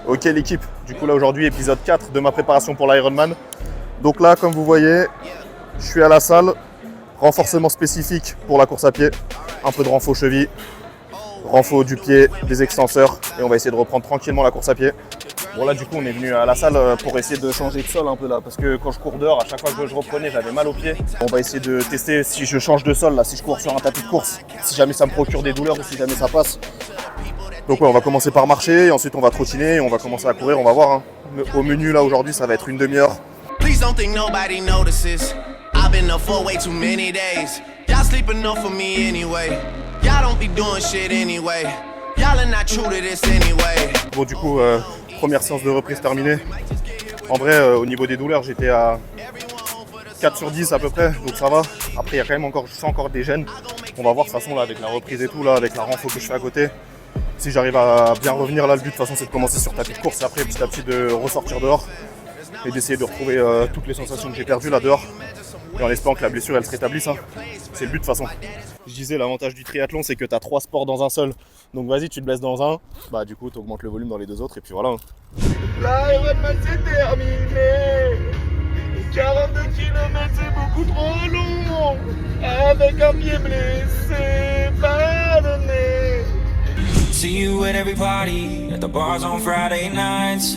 Ok l'équipe, du coup là aujourd'hui épisode 4 de ma préparation pour l'Ironman. Donc là comme vous voyez, je suis à la salle, renforcement spécifique pour la course à pied, un peu de renfort cheville, renfort du pied, des extenseurs et on va essayer de reprendre tranquillement la course à pied. Bon là du coup on est venu à la salle pour essayer de changer de sol un peu là parce que quand je cours dehors, à chaque fois que je reprenais j'avais mal aux pieds. On va essayer de tester si je change de sol là, si je cours sur un tapis de course, si jamais ça me procure des douleurs ou si jamais ça passe. Donc ouais, on va commencer par marcher, et ensuite on va trottiner, et on va commencer à courir, on va voir. Hein. Au menu là aujourd'hui, ça va être une demi-heure. Please don't think nobody notices. I've been up for way too many days. Y'all sleep enough for me anyway. Y'all don't be doing shit anyway. Y'all are not true to this anyway. Bon du coup, première séance de reprise terminée. En vrai, au niveau des douleurs, j'étais à 4 sur 10 à peu près, donc ça va. Après, il y a quand même encore, je sens encore des gènes. On va voir de toute façon là avec la reprise et tout, là, avec la renfo que je fais à côté. Si j'arrive à bien revenir là, le but de toute façon c'est de commencer sur tapis de course et après petit à petit de ressortir dehors et d'essayer de retrouver toutes les sensations que j'ai perdues là dehors et en espérant que la blessure elle se rétablisse. Hein. C'est le but de toute façon. Je disais l'avantage du triathlon c'est que tu as 3 sports dans un seul. Donc vas-y tu te blesses dans un, bah du coup tu augmentes le volume dans les 2 autres et puis voilà. Hein. L'Ironman c'est terminé. 42 km c'est beaucoup trop long. Avec un pied blessé, pardonnez. See you at every party, at the bars on Friday nights.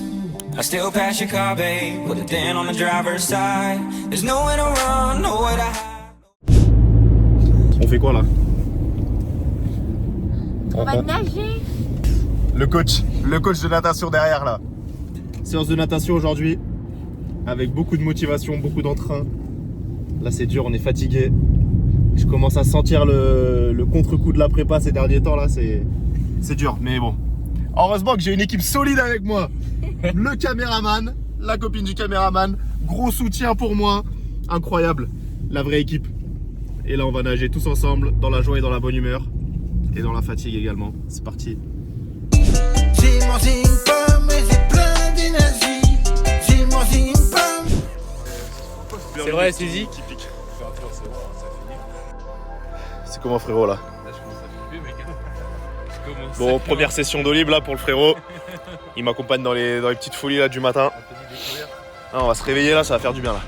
I still pass your car, babe, put it down on the driver's side. There's nowhere to run, nowhere to hide. On fait quoi là? On va nager. Le coach de natation derrière là. Séance de natation aujourd'hui, avec beaucoup de motivation, beaucoup d'entrain. Là c'est dur, on est fatigué. Je commence à sentir le contre-coup de la prépa ces derniers temps là, c'est dur, mais bon. Heureusement que j'ai une équipe solide avec moi. Le caméraman, la copine du caméraman, gros soutien pour moi. Incroyable, la vraie équipe. Et là, on va nager tous ensemble, dans la joie et dans la bonne humeur. Et dans la fatigue également. C'est parti. J'ai mangé une pomme et j'ai plein d'énergie. J'ai mangé une pomme. C'est vrai, Suzy. C'est comment frérot là? Bon, première session d'Olib là pour le frérot. Il m'accompagne dans les petites folies là du matin. Ah, on va se réveiller là, ça va faire du bien là.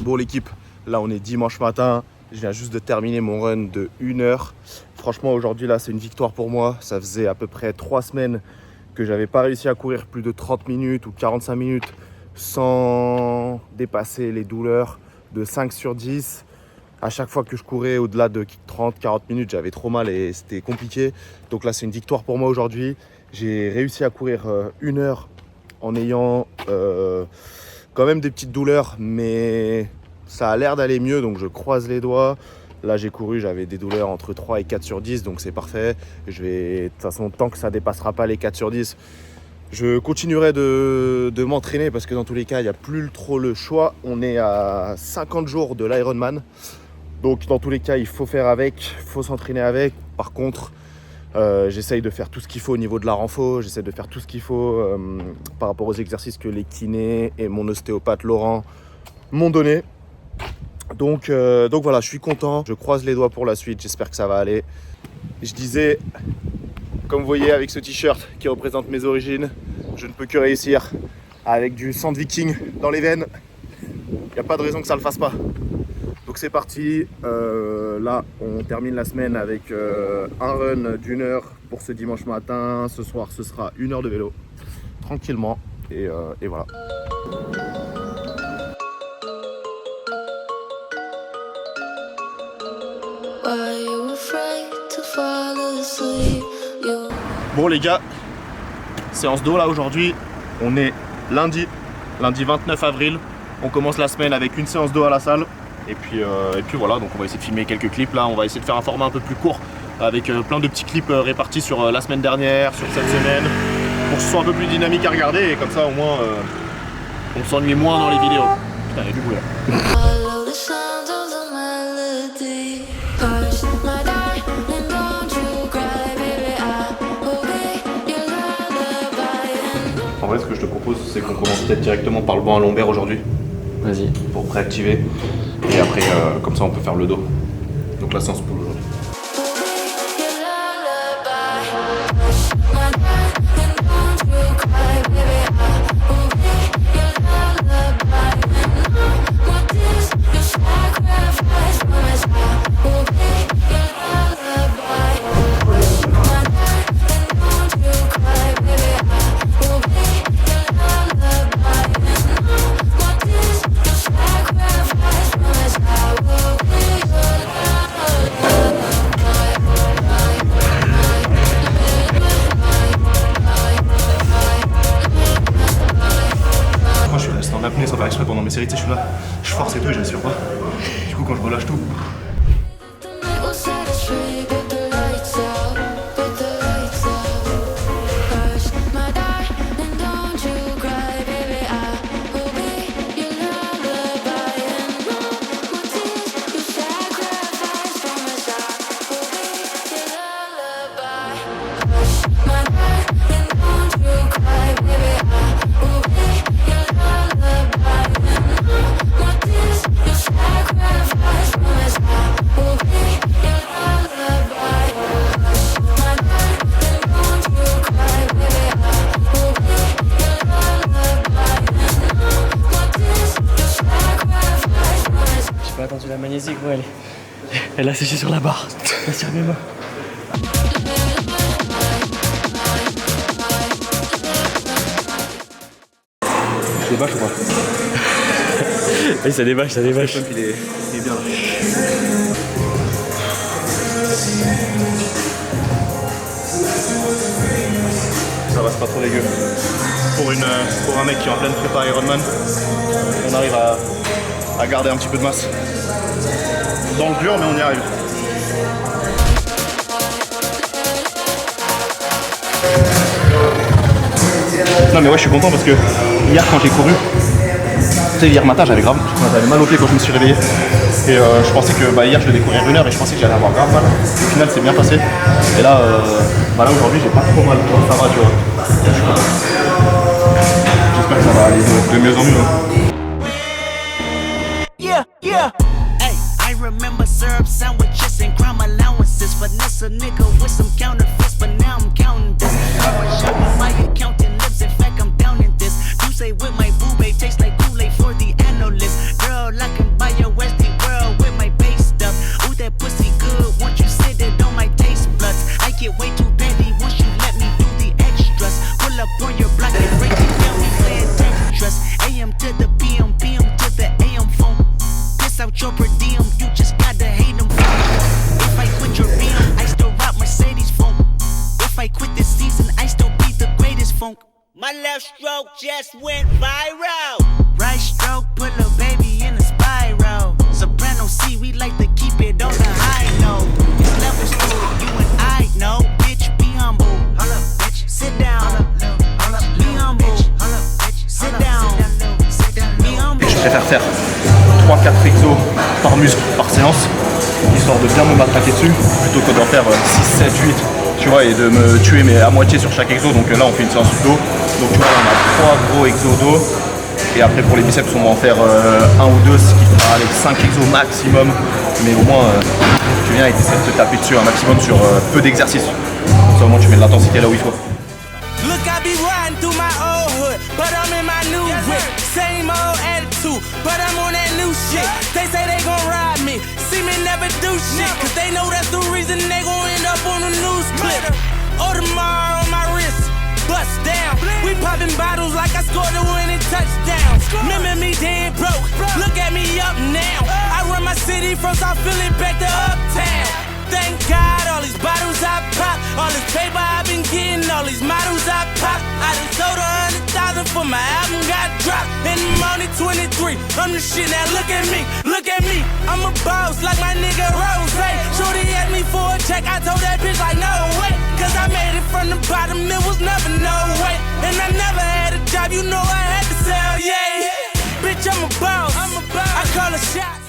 Bon l'équipe, là on est dimanche matin, je viens juste de terminer mon run de 1 heure. Franchement aujourd'hui là c'est une victoire pour moi, ça faisait à peu près 3 semaines que j'avais pas réussi à courir plus de 30 minutes ou 45 minutes sans dépasser les douleurs de 5 sur 10. À chaque fois que je courais au-delà de 30-40 minutes j'avais trop mal et c'était compliqué. Donc là c'est une victoire pour moi aujourd'hui. J'ai réussi à courir 1 heure en ayant quand même des petites douleurs, mais ça a l'air d'aller mieux, donc je croise les doigts. Là j'ai couru, j'avais des douleurs entre 3 et 4 sur 10, donc c'est parfait. Je vais, de toute façon, tant que ça ne dépassera pas les 4 sur 10, je continuerai de m'entraîner parce que dans tous les cas, il n'y a plus trop le choix. On est à 50 jours de l'Ironman, donc dans tous les cas, il faut faire avec, il faut s'entraîner avec. Par contre, j'essaye de faire tout ce qu'il faut au niveau de la renfo, j'essaie de faire tout ce qu'il faut par rapport aux exercices que les kinés et mon ostéopathe Laurent m'ont donné. Donc voilà, je suis content, je croise les doigts pour la suite, j'espère que ça va aller. Je disais, comme vous voyez avec ce t-shirt qui représente mes origines, je ne peux que réussir avec du sang de viking dans les veines. Il n'y a pas de raison que ça ne le fasse pas. Donc c'est parti, là on termine la semaine avec un run d'1 heure pour ce dimanche matin. Ce soir ce sera 1 heure de vélo, tranquillement, et voilà. Bon les gars, séance d'eau là aujourd'hui, on est lundi 29 avril, on commence la semaine avec une séance d'eau à la salle. Et puis voilà, donc on va essayer de filmer quelques clips là, on va essayer de faire un format un peu plus court avec plein de petits clips répartis sur la semaine dernière, sur cette semaine, pour que ce soit un peu plus dynamique à regarder et comme ça au moins on s'ennuie moins dans les vidéos. Putain, il y a du bruit là. vrai, ce que je te propose, c'est qu'on commence peut-être directement par le banc à lombaire aujourd'hui. Vas-y. Pour préactiver. Et après, comme ça, on peut faire le dos. Donc la séance pull aujourd'hui. En apnée sans faire exprès pendant mes séries, tu sais, je suis là, je force et tout et je respire pas. Du coup, quand je relâche tout. J'ai pas attendu la magnésie, gros, elle a séché sur la barre. Là, sur mes mains. Je débâche ou pas? Oui, ça débâche, ça débâche. Il est bien là. Ça va, c'est pas trop dégueu. Pour un mec qui est en pleine prépa Ironman, on arrive à garder un petit peu de masse. Dans le dur, mais on y arrive. Non mais ouais, je suis content parce que hier quand j'ai couru, tu sais, hier matin j'avais mal au pied quand je me suis réveillé. Et je pensais que hier je devais courir 1 heure et je pensais que j'allais avoir grave mal. Au final c'est bien passé. Et là, là aujourd'hui j'ai pas trop mal, ça va, tu vois. J'espère que ça va aller de mieux en mieux. Hey, I remember syrup sandwiches and crime allowances. Finesse a nigga with some counterfeits, but now I'm counting this. Show me my accountant lips, in fact I'm down in this. You say with my boo babe tastes like Kool-Aid for the analyst. Girl, I can buy your Westie world with my base stuff. Ooh, that pussy good, once you sit it on my taste buds. I get way too petty once you let me do the extras. Pull up on your block and break it down, we playing Tetris. AM to the PM, PM to the AM phone. Piss out your per diem, you just gotta hate them. If I quit your BM, I still rock Mercedes phone. If I quit this season, I still be the greatest funk. My left stroke just went viral. Right stroke put a baby in a spiral. Soprano C, we like to keep it on the high note. It's levels to it, you and I know. Bitch, be humble. Hold up, bitch. Sit down. Be humble. Hold up, bitch. Sit down. Be humble. Je préfère faire 3-4 exos par muscle par séance, histoire de bien me matraquer dessus, plutôt que d'en faire 6, 7, 8, tu vois, et de me tuer mais à moitié sur chaque exo. Donc là on fait une séance dos, donc tu vois là, on a 3 gros exos dos, et après pour les biceps on va en faire 1 ou 2, ce qui fera les 5 exos maximum, mais au moins tu viens et tu essaies de te taper dessus un maximum sur peu d'exercices, comme ça au moins tu mets de l'intensité là où il faut. Look, I be riding through my old hood, but I'm in my new whip. Same old attitude, but I'm on that new shit. They say they gon' ride me, see me never do shit, cause they know that's the reason they gon' end up on the news clip. Audemars on my wrist, bust down. We popping bottles like I scored a winning touchdown. Remember me dead broke, look at me up now. I run my city from South Philly back to Uptown. Thank God, all these bottles I pop, all this paper I've been getting, all these models I pop. I done sold 100,000 for my album got dropped, and I'm only 23. I'm the shit now. Look at me, I'm a boss like my nigga Rose. Shorty asked me for a check, I told that bitch like no way, cause I made it from the bottom, it was never no way. And I never had a job, you know I had to sell, yeah. Bitch, I'm a boss, I call a shot.